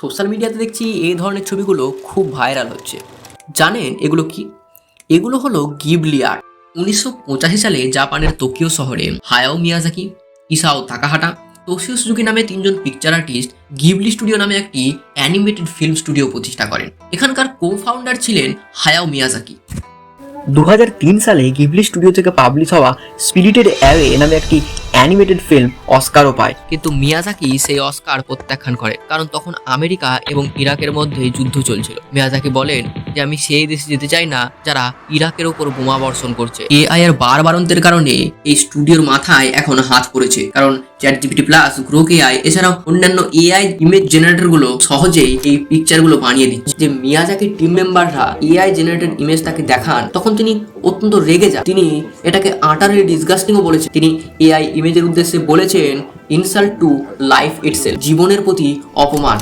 Social মিডিয়াতে দেখছি এই ধরনের ছবিগুলো খুব ভাইরাল হচ্ছে। জানেন এগুলো কি? এগুলো হলো গিবলি আর্ট। 1985 সালে জাপানের টোকিও শহরে হায়াও মিয়াজাকি, ইসাও তাকাহাটা, তোশিও সুজুকি নামে তিনজন পিকচার আর্টিস্ট গিবলি স্টুডিও নামে একটি অ্যানিমেটেড ফিল্ম স্টুডিও প্রতিষ্ঠা করেন। এখানকার কো ফাউন্ডার ছিলেন হায়াও মিয়াজাকি। 2003 সালে গিবলি স্টুডিও থেকে পাবলিশ হওয়া স্পিরিটেড অ্যাওয়ে নামে একটি অ্যানিমেটেড ফিল্ম অস্কারও পায়। কিন্তু মিয়াজাকি সেই অস্কার প্রত্যাখ্যান করে, কারণ তখন আমেরিকা এবং ইরাকের মধ্যে যুদ্ধ চলছিল। মিয়াজাকি বলেন যে আমি সেই দেশে যেতে চাই না যারা ইরাকের ওপর বোমা বর্ষণ করছে। এআই এর বাড়বাড়ন্তের কারণে এই স্টুডিওর মাথায় এখন হাত পড়েছে, কারণ চ্যাটজিপিটি প্লাস, গ্রোক এআই এছাড়াও অন্যান্য এআই ইমেজ জেনারেটর গুলো সহজেই এই পিকচার গুলো বানিয়ে দিচ্ছে। যে মিয়াজাকির টিম মেম্বাররা এআই জেনারেটেড ইমেজ তাকে দেখান, তখন তিনি অত্যন্ত রেগে যান। তিনি এটাকে আটারলি ডিসগাস্টিংও বলেছেন। তিনি এআই ইমেজের উদ্দেশ্যে বলেছেন, ইনসাল্ট টু লাইফ ইটসেলফ, জীবনের প্রতি অপমান।